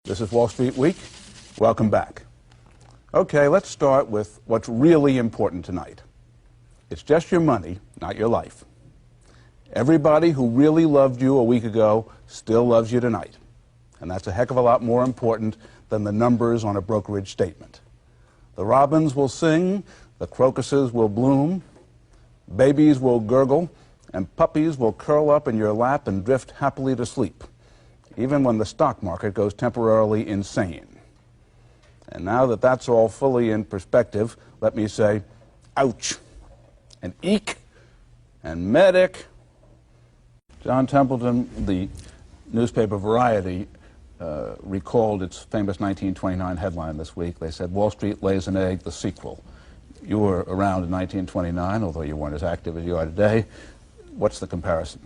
This is Wall Street Week. Welcome back. Okay, let's start with what's really important tonight. It's just your money, not your life. Everybody who really loved you a week ago still loves you tonight. And that's a heck of a lot more important than the numbers on a brokerage statement. The robins will sing, the crocuses will bloom, babies will gurgle, and puppies will curl up in your lap and drift happily to sleep, even when the stock market goes temporarily insane. And now that that's all fully in perspective, let me say, ouch, and eek, and medic. John Templeton, the newspaper Variety, recalled its famous 1929 headline this week. They said, "Wall Street lays an egg, the sequel." You were around in 1929, although you weren't as active as you are today. What's the comparison?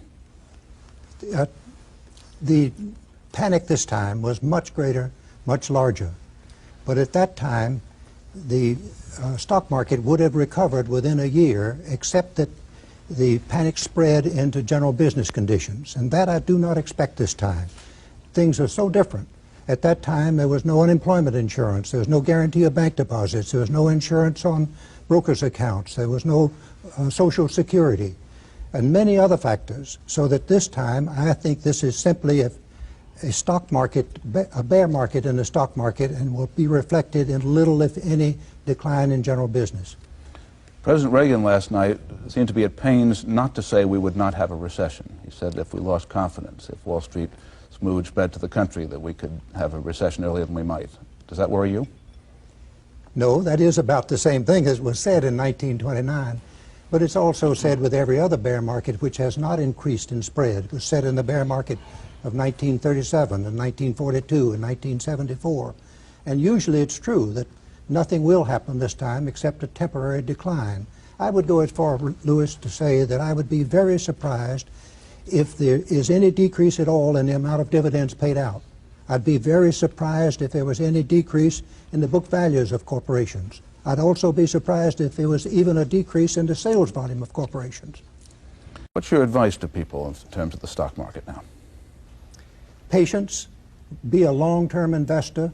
The panic this time was much greater, much larger. But at that time, the stock market would have recovered within a year, except that the panic spread into general business conditions. And that I do not expect this time. Things are so different. At that time, there was no unemployment insurance. There was no guarantee of bank deposits. There was no insurance on brokers' accounts. There was no Social Security, and many other factors. So that this time, I think this is simply a stock market, a bear market in the stock market, and will be reflected in little, if any, decline in general business. President Reagan last night seemed to be at pains not to say we would not have a recession. He said if we lost confidence, if Wall Street's mood spread to the country, that we could have a recession earlier than we might. Does that worry you? No, that is about the same thing as was said in 1929. But it's also said with every other bear market which has not increased in spread. It was said in the bear market of 1937 and 1942 and 1974. And usually it's true that nothing will happen this time except a temporary decline. I would go as far, Lewis, to say that I would be very surprised if there is any decrease at all in the amount of dividends paid out. I'd be very surprised if there was any decrease in the book values of corporations. I'd also be surprised if there was even a decrease in the sales volume of corporations. What's your advice to people in terms of the stock market now? Patience, be a long-term investor,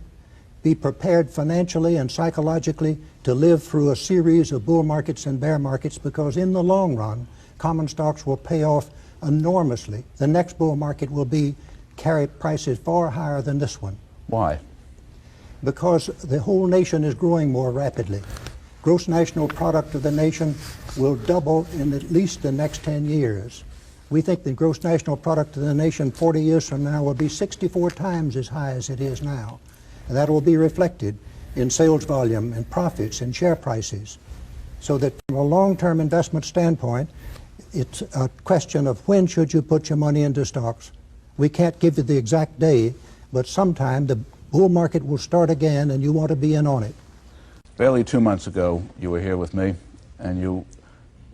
be prepared financially and psychologically to live through a series of bull markets and bear markets, because in the long run, common stocks will pay off enormously. The next bull market will carry prices far higher than this one. Why? Because the whole nation is growing more rapidly. Gross national product of the nation will double in at least the next 10 years. We think the gross national product of the nation 40 years from now will be 64 times as high as it is now. And that will be reflected in sales volume and profits and share prices. So that from a long-term investment standpoint, it's a question of when should you put your money into stocks. We can't give you the exact day, but sometime the bull market will start again and you want to be in on it. Barely 2 months ago, you were here with me, and you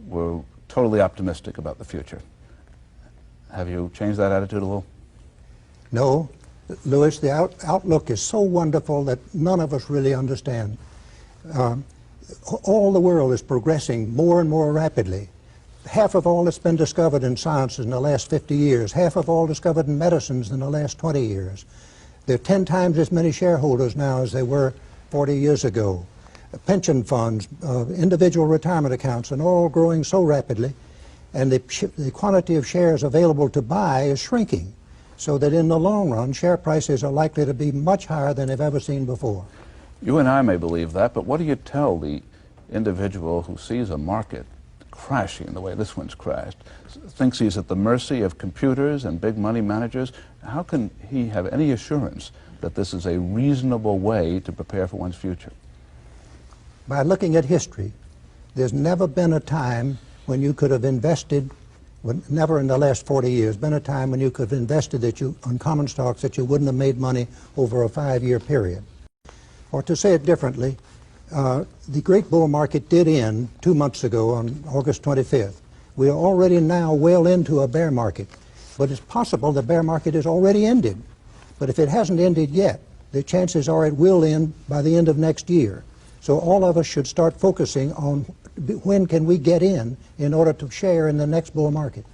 were totally optimistic about the future. Have you changed that attitude a little? No, Lewis, the outlook is so wonderful that none of us really understand. All the world is progressing more and more rapidly. Half of all that's been discovered in science in the last 50 years, half of all discovered in medicines in the last 20 years. There are 10 times as many shareholders now as there were 40 years ago. Pension funds, individual retirement accounts, and all growing so rapidly. And the quantity of shares available to buy is shrinking, so that in the long run, share prices are likely to be much higher than they've ever seen before. You and I may believe that, but what do you tell the individual who sees a market crashing the way this one's crashed, thinks he's at the mercy of computers and big money managers? How can he have any assurance that this is a reasonable way to prepare for one's future? By looking at history, there's never been a time when you could have invested, never in the last 40 years, been a time when you could have invested on common stocks that you wouldn't have made money over a 5-year period. Or to say it differently, the great bull market did end 2 months ago on August 25th. We are already now well into a bear market, but it's possible the bear market has already ended. But if it hasn't ended yet, the chances are it will end by the end of next year. So all of us should start focusing on when can we get in order to share in the next bull market.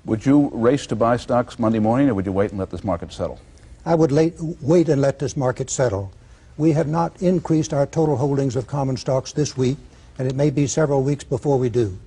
Would you race to buy stocks Monday morning, or would you wait and let this market settle? I would wait and let this market settle. We have not increased our total holdings of common stocks this week, and it may be several weeks before we do.